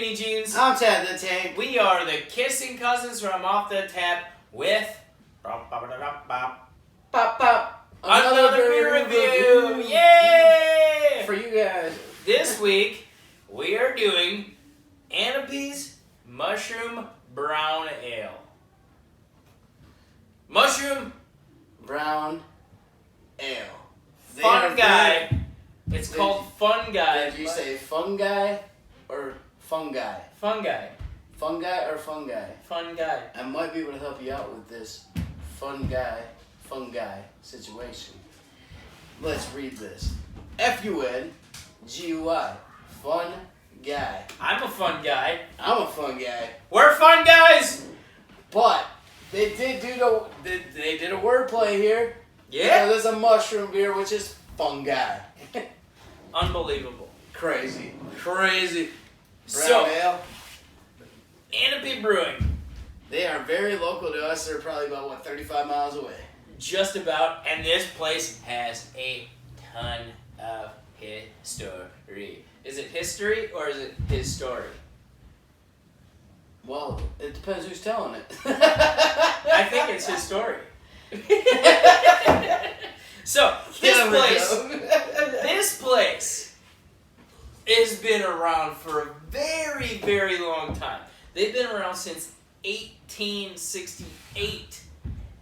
Skinny Jeans. I'm Ted the Tank. We are the kissing cousins from Off the Tap with Pop, pop. another beer review. Yay! For you guys. This week we are doing Ahnapee's Mushroom Brown Ale. Mushroom Brown Ale. Fun Guy. It's called Fun Guy. Did you say fungi or fungi? Fun Guy. Fungi or fungi? Fun Guy. I might be able to help you out with this fungi situation. Let's read this. F-U-N-G-U-I. Fun guy. I'm a fun guy. I'm a fun guy. We're fun guys. But they did a wordplay here. Yeah. There's a mushroom beer which is fungi. Unbelievable. Crazy. Brown So, ale. Ahnapee Brewing. They are very local to us. They're probably about 35 miles away. Just about, and this place has a ton of history. Is it history or is it his story? Well, it depends who's telling it. I think it's his story. So, this place has been around for a very, very long time. They've been around since 1868.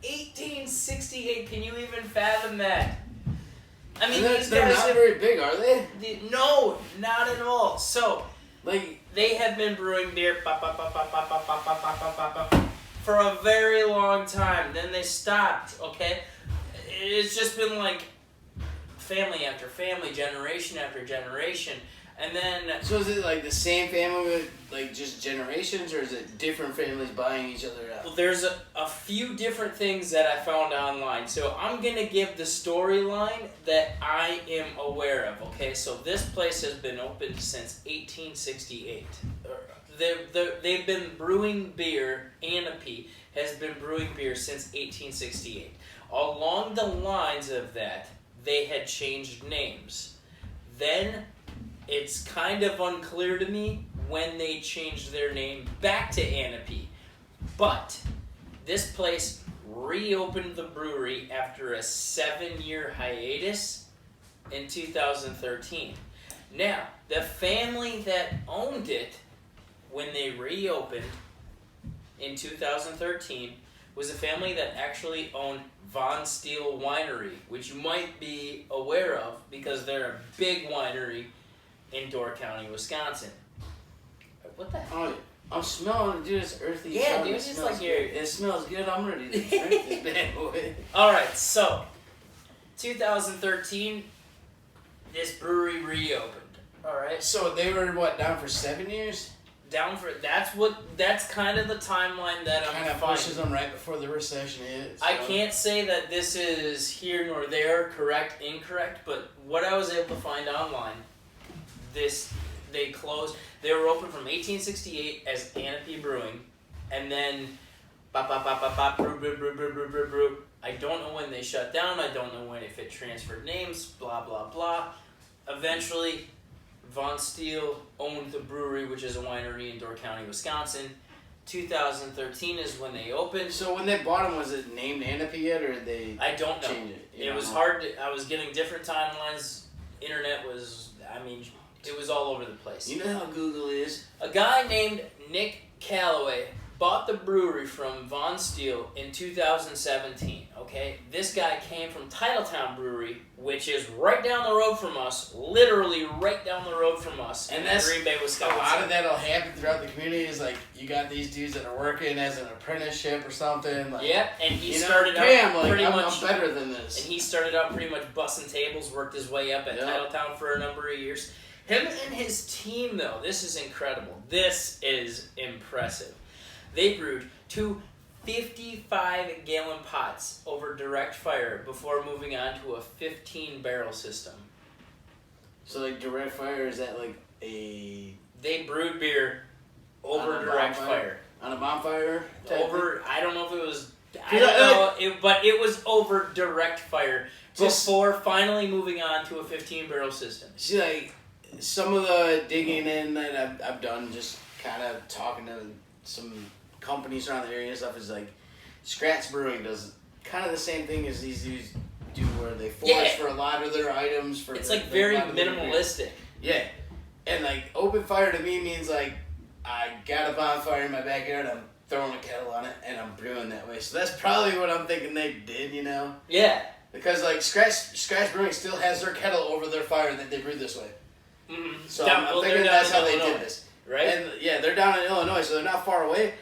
1868, can you even fathom that? I mean, they're not very big, are they? No, not at all. So, Like, they have been brewing beer for a very long time. Then they stopped, okay? It's just been like family after family, generation after generation. And then... so is it like the same family with like just generations, or is it different families buying each other out? Well, there's a few different things that I found online. So I'm going to give the storyline that I am aware of, okay? So this place has been open since 1868. They've been brewing beer. Ahnapee has been brewing beer since 1868. Along the lines of that, they had changed names. Then... it's kind of unclear to me when they changed their name back to Ahnapee. But this place reopened the brewery after a 7-year hiatus in 2013. Now, the family that owned it when they reopened in 2013 was a family that actually owned Von Steele Winery, which you might be aware of because they're a big winery in Door County, Wisconsin. What the hell? Oh, I'm smelling, dude. It's earthy. Yeah, dude, it's like your... It smells good. I'm ready to drink this bad boy. Alright, so 2013, this brewery reopened. Alright. So they were down for 7 years? That's kind of the timeline that I'm kind of finding. pushes them right before the recession hit. So. I can't say that this is here nor there, correct, incorrect, but what I was able to find online, they closed. They were open from 1868 as Ahnapee Brewing, and then brew. I don't know when they shut down. I don't know when if it transferred names. Blah blah blah. Eventually, Von Steele owned the brewery, which is a winery in Door County, Wisconsin. 2013 is when they opened. So when they bought them, was it named Ahnapee yet, or did they? I don't know. Change it. It was hard. I was getting different timelines. Internet was. It was all over the place. You know how Google is. A guy named Nick Calloway bought the brewery from Von Steele in 2017, okay? This guy came from Titletown Brewery, which is right down the road from us, literally right down the road from us in Green Bay, Wisconsin. A lot of that'll happen throughout the community is like, you got these dudes that are working as an apprenticeship or something. Like, yeah, and he started out pretty much... I'm better than this. And he started out pretty much bussing tables, worked his way up at Titletown for a number of years. Him and his team, though, this is incredible. This is impressive. They brewed 2 55-gallon pots over direct fire before moving on to a 15-barrel system. So, like, direct fire, is that like a... They brewed beer over direct fire. On a bonfire? I don't know if it was... I don't know, but it was over direct fire before finally moving on to a 15-barrel system. See, like... some of the digging in that I've done, just kind of talking to some companies around the area and stuff, is like Scratch Brewing does kind of the same thing as these dudes do, where they forage for a lot of their items. For it's like very minimalistic. Yeah, and like open fire to me means like I got a bonfire in my backyard, I'm throwing a kettle on it, and I'm brewing that way. So that's probably what I'm thinking they did, you know? Yeah. Because like Scratch Brewing still has their kettle over their fire that they brew this way. Mm-hmm. So I'm thinking that's how they did this. Right? And yeah, they're down in Illinois, so they're not far away.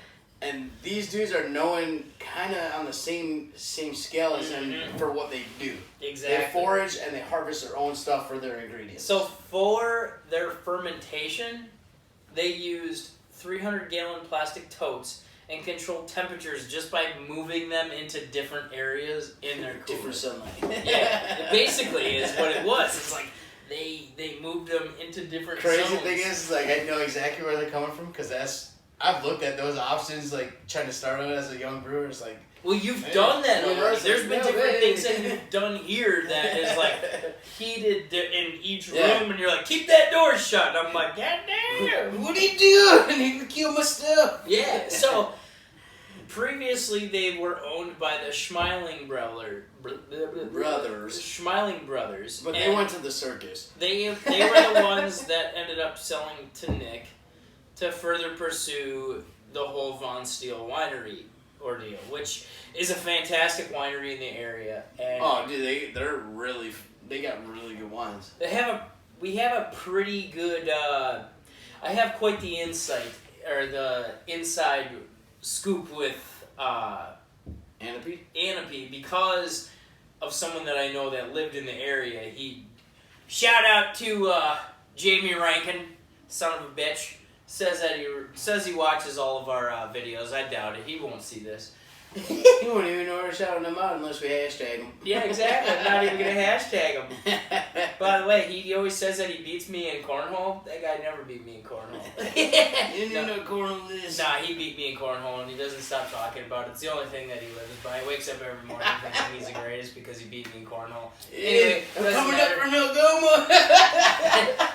And these dudes are knowing kind of on the same scale as them for what they do. Exactly. They forage and they harvest their own stuff for their ingredients. So for their fermentation, they used 300-gallon plastic totes and controlled temperatures just by moving them into different areas in their cooler. Different sunlight. Yeah, it basically is what it was. It's like they moved them into different Crazy zones. thing is, like, I know exactly where they're coming from, because I've looked at those options, like, trying to start out as a young brewer. It's like, well, you've done that already. Like, There's been different things that you've done here that is like heated in each room, and you're like, keep that door shut. And I'm like, God damn, what are you doing? You can kill my stuff. Yeah. So previously they were owned by the Schmiling brothers. Schmiling brothers. But they went to the circus. They were the ones that ended up selling to Nick to further pursue the whole Von Steele winery ordeal, which is a fantastic winery in the area. And oh, dude, they got really good wines. We have a pretty good. I have quite the insight or the inside scoop with Ahnapee because of someone that I know that lived in the area. Shout out to Jamie Rankin, son of a bitch. Says he watches all of our videos. I doubt it. He won't see this. He won't even know we're shouting him out unless we hashtag him. Yeah, exactly. I'm not even going to hashtag him. By the way, he always says that he beats me in cornhole. That guy never beat me in cornhole. You didn't know what cornhole is. Nah, he beat me in cornhole, and he doesn't stop talking about it. It's the only thing that he lives by. He wakes up every morning thinking he's the greatest because he beat me in cornhole. Anyway, I'm coming up from Algoma.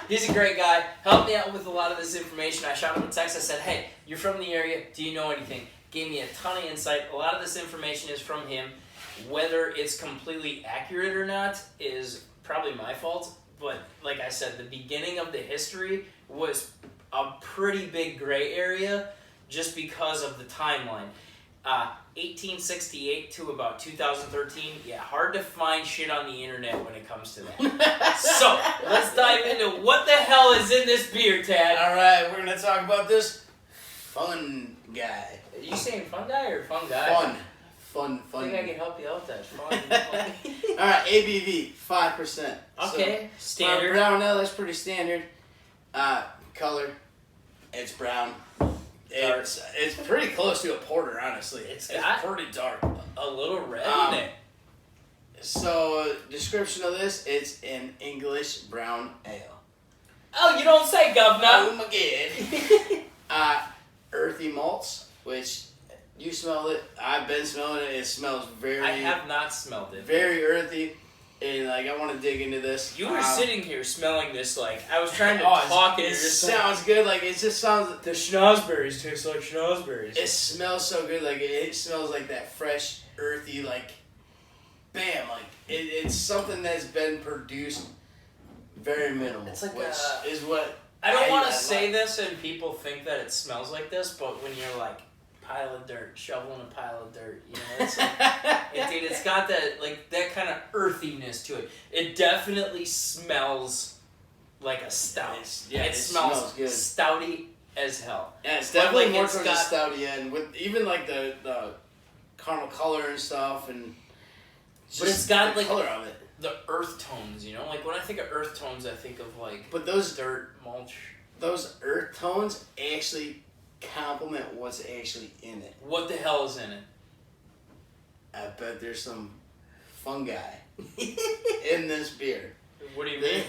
He's a great guy. Helped me out with a lot of this information. I shot him a text. I said, hey, you're from the area. Do you know anything? Gave me a ton of insight. A lot of this information is from him. Whether it's completely accurate or not is probably my fault. But like I said, the beginning of the history was a pretty big gray area just because of the timeline. 1868 to about 2013, yeah, hard to find shit on the internet when it comes to that. So, let's dive into what the hell is in this beer, Tad. Alright, we're going to talk about this fun guy. Are you saying fun guy or fun guy? Fun. I think I can help you out there. Fun. Alright, ABV, 5%. Okay, so, standard. Brown ale, that's pretty standard. Color, it's brown. It's pretty close to a porter, honestly. It's pretty dark. A little red in it. So, description of this, it's an English brown ale. Oh, you don't say, governor. Oh my god. Earthy malts, which you smell it. I've been smelling it. It smells very... I have not smelled it. Very earthy. And, like, I want to dig into this. You were sitting here smelling this, like, I was trying to talk and it just sounds good. Like, it just sounds... The schnozberries taste like schnozberries. It smells so good. Like, it smells like that fresh, earthy, like, bam. Like, it's something that's been produced very minimal. It's like which is what... I don't want to say this and people think that it smells like this, but when you're, like, pile of dirt, shoveling a pile of dirt, you know, it's like, dude, it's got that, like, that kind of earthiness to it. It definitely smells like a stout. It smells good. Stouty as hell. Yeah, it's definitely like, more towards the stouty end, with even, like, the caramel color and stuff, and but it's got, the like, color of it. The earth tones, you know? Like, when I think of earth tones, I think of, like, but those dirt, mulch. Those earth tones actually complement what's actually in it. What the hell is in it? I bet there's some fungi in this beer. What do you mean?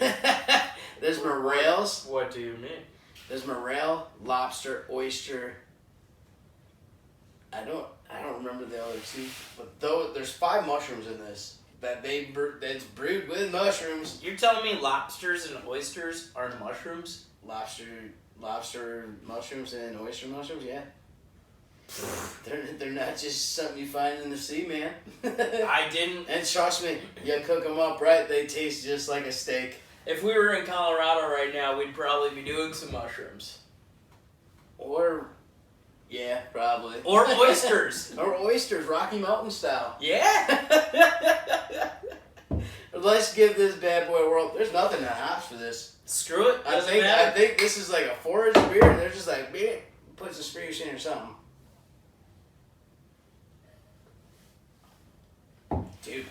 There's morels. What do you mean? There's morel, lobster, oyster. I don't remember the other two, but there's 5 mushrooms in this. That's brewed with mushrooms. You're telling me lobsters and oysters are mushrooms? Lobster, lobster mushrooms and oyster mushrooms, yeah. They're not just something you find in the sea, man. I didn't. And trust me, you cook them up right, they taste just like a steak. If we were in Colorado right now, we'd probably be doing some mushrooms. Or, yeah, probably. Or oysters. Or oysters, Rocky Mountain style. Yeah. Let's give this bad boy a whirl. There's nothing that hops for this. Screw it. I think this is like a forest beer, and they're just like, man, put some spruce in or something. Dude,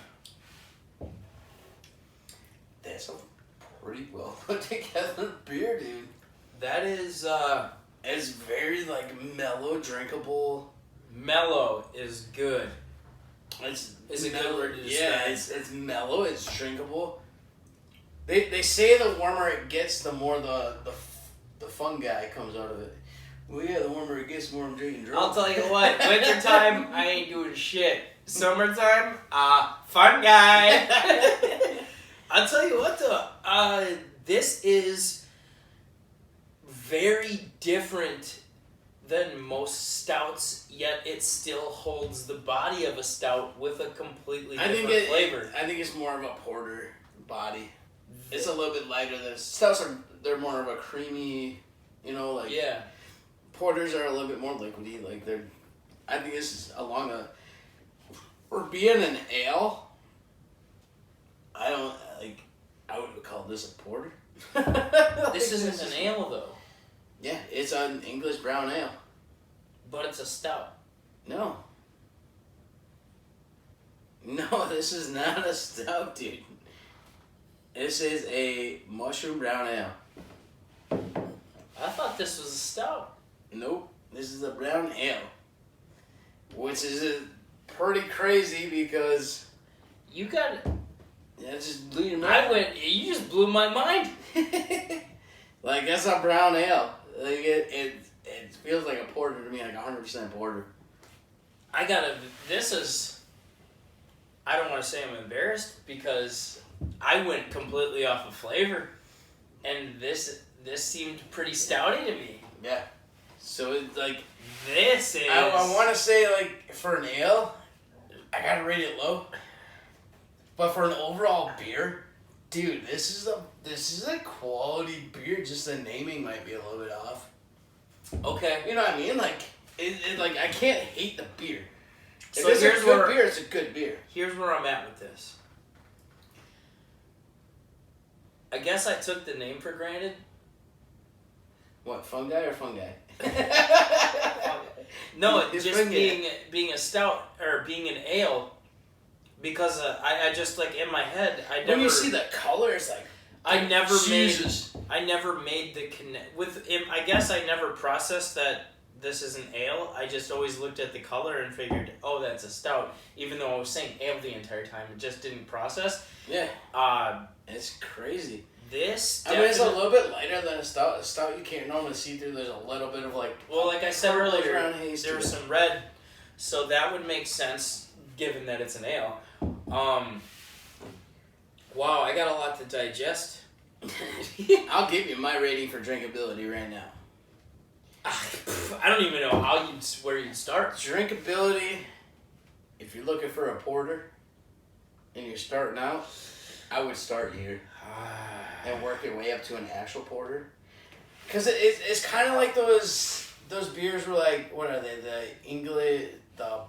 that's a pretty well put together beer, dude. That is, It's very like mellow, drinkable. mellow is good. It's a mellow, good word to yeah. describe. It's mellow. It's drinkable. They say the warmer it gets, the more the fungi comes out of it. Well, yeah, the warmer it gets, the more I'm drinking. I'll tell you what, wintertime, I ain't doing shit. Summertime, fun guy. I'll tell you what though, this is very different than most stouts, yet it still holds the body of a stout with a completely different flavor. I think it's more of a porter body. It's a little bit lighter than stouts they're more of a creamy, like yeah. Porters are a little bit more liquidy. Like I think this is along a. For being an ale, I would call this a porter. This isn't an ale though. Yeah, it's an English brown ale. But it's a stout. No. No, this is not a stout, dude. This is a mushroom brown ale. I thought this was a stout. Nope, this is a brown ale. Which is pretty crazy because... You got... Yeah, just blew your mind. You just blew my mind. Like, that's a brown ale. Like, it feels like a porter to me, like 100% porter. This is... I don't want to say I'm embarrassed because I went completely off of flavor. And this seemed pretty stouty to me. Yeah. So, it's like... This is... I want to say, like, for an ale, I gotta rate it low. But for an overall beer, dude, this is a quality beer. Just the naming might be a little bit off. Okay. You know what I mean? Like, like I can't hate the beer. If So it's here's a good where- beer, it's a good beer. Here's where I'm at with this. I guess I took the name for granted. What, fungi or fungi? No, It's just fungi. being a stout or being an ale, because I just like in my head When you see the color, it's like I never Jesus. made the connect with it. I guess I never processed that this is an ale. I just always looked at the color and figured, oh, that's a stout, even though I was saying ale the entire time. It just didn't process. Yeah. It's crazy. This I mean, it's a little bit lighter than a stout. A stout you can't normally see through. There's a little bit of like... Well, like I said purple earlier, brown haze there to was it. some red, so that would make sense given that it's an ale. Wow, I got a lot to digest. I'll give you my rating for drinkability right now. I don't even know where you'd start. Drinkability, if you're looking for a porter and you're starting out, I would start here and work your way up to an actual porter. Because it's kind of like those beers were like, what are they? The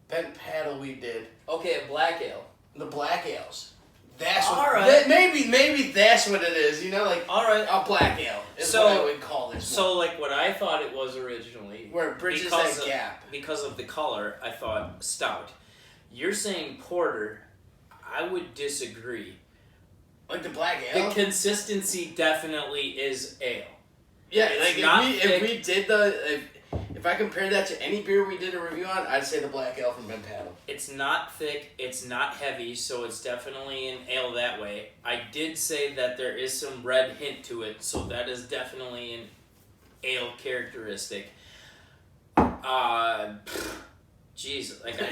bent paddle we did. Okay, a black ale. The black ales. That's All what, right. Maybe that's what it is. Like All right. a black ale is So- what I would call this. So, like what I thought it was originally, where it bridges because that of- gap. because of the color, I thought stout. You're saying porter. I would disagree. Like the black ale. The consistency definitely is ale. Yeah, It's like not if we did if I compared that to any beer we did a review on, I'd say the black ale from Ben Paddle. It's not thick, it's not heavy, so it's definitely an ale that way. I did say that there is some red hint to it, so that is definitely an ale characteristic. Jeez, like I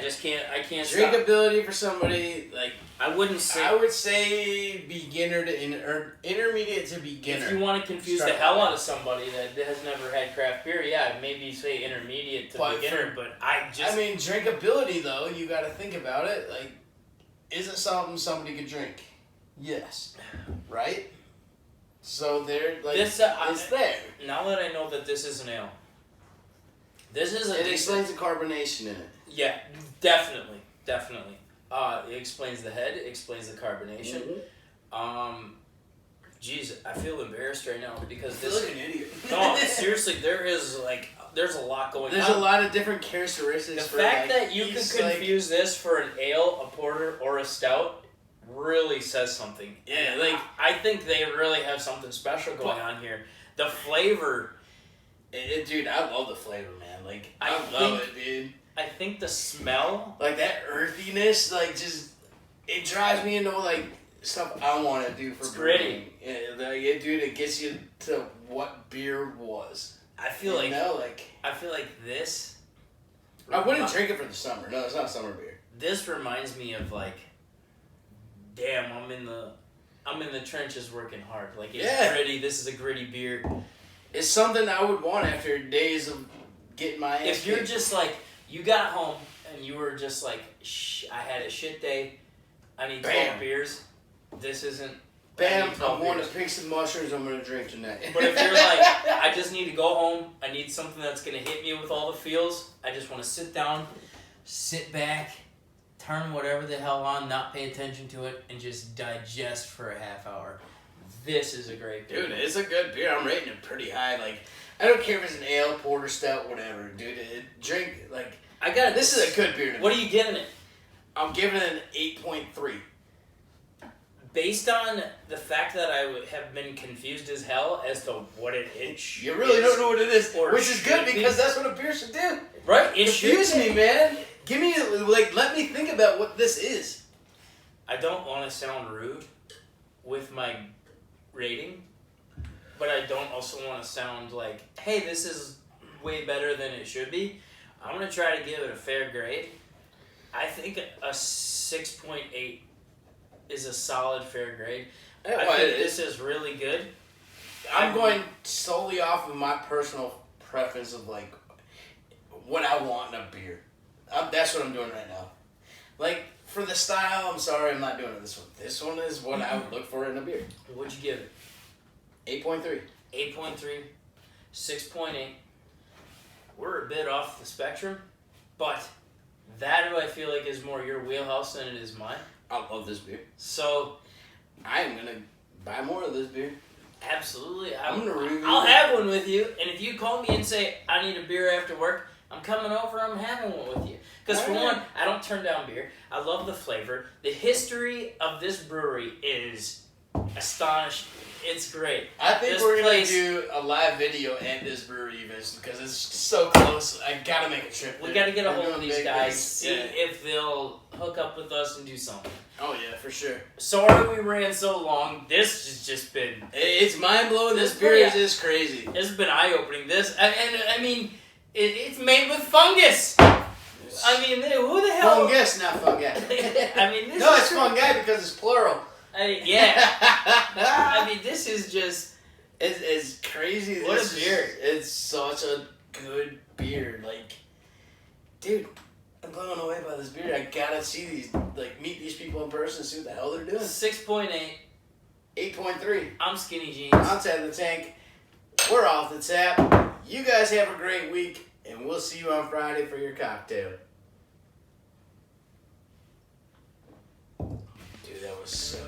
can't stop. Drinkability for somebody like I I wouldn't say. I would say beginner to or intermediate to beginner. If you want to confuse the hell out of somebody that has never had craft beer, yeah, maybe say intermediate to beginner. But I mean, drinkability though, you got to think about it. Like, is it something somebody could drink? Yes. Right. So there, like, it's there. Now that I know that this is an ale, this is a. It explains the carbonation in it. Yeah, definitely. It explains the head. It explains the carbonation. Mm-hmm. Geez, I feel embarrassed right now because I feel like an idiot. No, seriously, there's a lot going on. There's a lot of different characteristics. The fact that you could confuse this for an ale, a porter, or a stout really says something. Yeah, like I think they really have something special going on here. The flavor, dude, I love the flavor, man. Like I love it, dude. I think the smell, like that earthiness, like just it drives me into like stuff I want to do for brewing. Yeah, dude, it gets you to what beer was. I feel like this. I wouldn't drink it for the summer. No, it's not summer beer. This reminds me of like, damn, I'm in the trenches working hard. Like it's gritty. This is a gritty beer. It's something I would want after days of getting my ass If you're just like, you got home and you were just like, I had a shit day, I need 12 beers, this isn't... Bam, I'm going to pick some mushrooms I'm going to drink tonight. But if you're like, I just need to go home, I need something that's going to hit me with all the feels, I just want to sit down, sit back, turn whatever the hell on, not pay attention to it, and just digest for a half hour. This is a great beer. Dude, it's a good beer. I'm rating it pretty high. Like, I don't care if it's an ale, porter, stout, whatever. Dude, this is a good beer to me. What are you giving it? I'm giving it an 8.3. Based on the fact that I have been confused as hell as to what it is. You really don't know what it is, which is good because that's what a beer should do. Right? Confuse me, man. Give me, let me think about what this is. I don't want to sound rude with my rating, but I don't also want to sound like, hey, this is way better than it should be. I'm going to try to give it a fair grade. I think a 6.8 is a solid fair grade. I think this is really good. I'm going solely off of my personal preference of like what I want in a beer. That's what I'm doing right now. Like, for the style, I'm sorry, I'm not doing it this one. This one is what I would look for in a beer. What'd you give it? 8.3. 8.3, 6.8. We're a bit off the spectrum, but that I feel like is more your wheelhouse than it is mine. I love this beer. So, I'm going to buy more of this beer. Absolutely. I'm going to review I'll have one with you, and if you call me and say, I need a beer after work, I'm coming over, I'm having one with you. Because for one, I don't turn down beer. I love the flavor. The history of this brewery is astonishing. It's great. I think we're going to do a live video at this brewery eventually because it's so close. I got to make a trip there. We got to get a hold of these guys, see if they'll hook up with us and do something. Oh, yeah, for sure. Sorry we ran so long. This has just been... It's mind-blowing. This beer is crazy. It's been eye-opening. I mean... It's made with fungus. I mean, who the hell? Fungus, not fungi. I mean, this no, it's fungi because it's plural. Yeah. I mean, this is just... It's crazy. What a beer. It's such a good beer. Like, dude, I'm blown away by this beer. I gotta see these, meet these people in person and see what the hell they're doing. 6.8. 8.3. I'm Skinny Jeans. I'm Ted the Tank. We're off the tap. You guys have a great week, and we'll see you on Friday for your cocktail. Dude, that was so